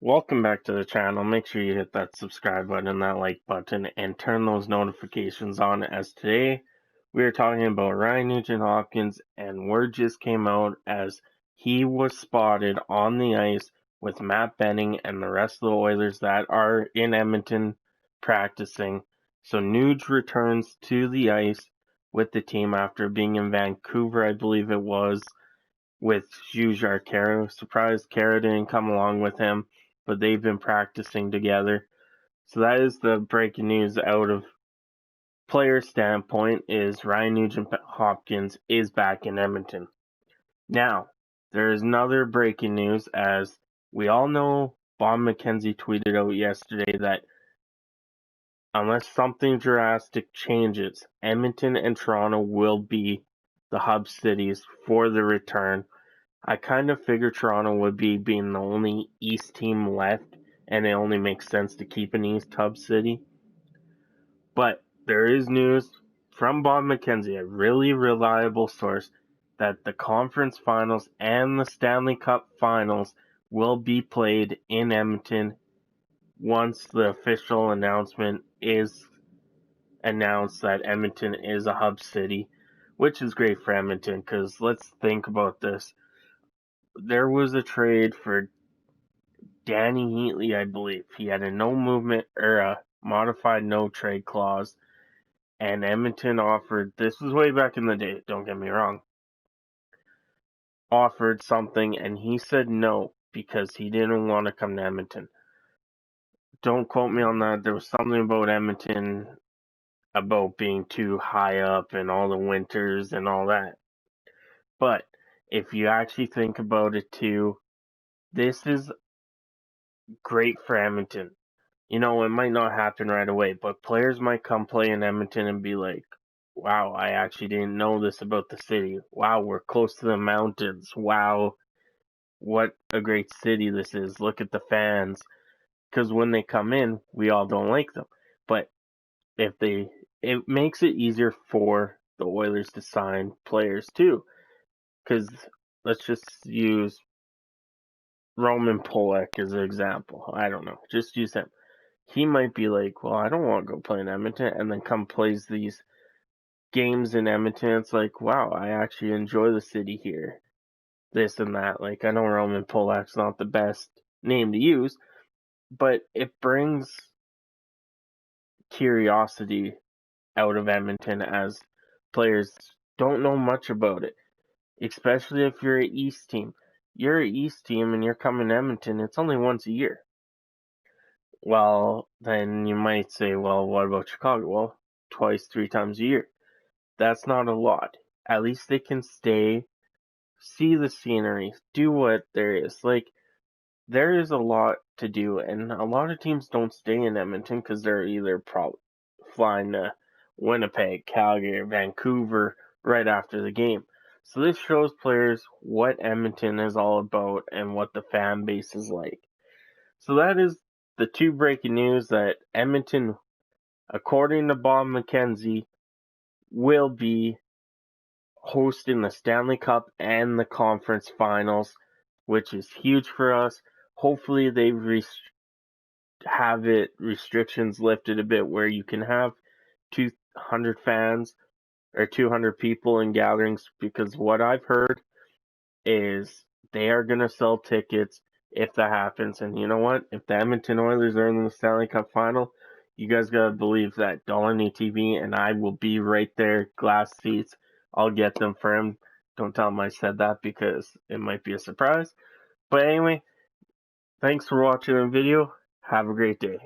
Welcome back to the channel. Make sure you hit that subscribe button, that like button, and turn those notifications on, as today we are talking about Ryan Nugent Hopkins, and word just came out as he was spotted on the ice with Matt Benning and the rest of the Oilers that are in Edmonton practicing. So NUUUGE returns to the ice with the team after being in Vancouver, I believe it was, with Jujhar Khaira. Surprised Khaira didn't come along with him, but they've been practicing together. So that is the breaking news out of player standpoint, is Ryan Nugent Hopkins is back in Edmonton. Now, there is another breaking news, as we all know Mackenzie tweeted out yesterday that unless something drastic changes, Edmonton and Toronto will be the hub cities for the return. I kind of figured Toronto would be being the only East team left, and it only makes sense to keep an East hub city. But there is news from Mackenzie, a really reliable source, that the conference finals and the Stanley Cup Finals will be played in Edmonton once the official announcement is announced that Edmonton is a hub city, which is great for Edmonton, because let's think about this. There was a trade for Danny Heatley, I believe. He had a no movement or a modified no trade clause, and Edmonton offered, this was way back in the day, don't get me wrong, offered something, and he said no because he didn't want to come to Edmonton. Don't quote me on that. There was something about Edmonton about being too high up and all the winters and all that. But if you actually think about it too, this is great for Edmonton. You know, it might not happen right away, but players might come play in Edmonton and be like, wow, I actually didn't know this about the city. Wow, we're close to the mountains. Wow, what a great city this is. Look at the fans. Because when they come in, we all don't like them. But it makes it easier for the Oilers to sign players too. Because let's just use Roman Polak as an example. I don't know. Just use him. He might be like, well, I don't want to go play in Edmonton, and then come plays these games in Edmonton. It's like, wow, I actually enjoy the city here. This and that. Like, I know Roman Polak's not the best name to use, but it brings curiosity out of Edmonton, as players don't know much about it, especially if you're an East team. You're an East team and you're coming to Edmonton, it's only once a year. Well, then you might say, well, what about Chicago? Well, twice, 3 times a year. That's not a lot. At least they can stay, see the scenery, do what there is. Like, there is a lot to do, and a lot of teams don't stay in Edmonton because they're either flying to Winnipeg, Calgary, or Vancouver right after the game. So this shows players what Edmonton is all about and what the fan base is like. So that is the 2 breaking news, that Edmonton, according to Mackenzie, will be hosting the Stanley Cup and the conference finals, which is huge for us. Hopefully they have restrictions lifted a bit where you can have 200 fans or 200 people in gatherings, because what I've heard is they are going to sell tickets if that happens. And you know what? If the Edmonton Oilers are in the Stanley Cup final, you guys got to believe that Dolany TV and I will be right there, glass seats. I'll get them for him. Don't tell him I said that, because it might be a surprise. But anyway, thanks for watching the video. Have a great day.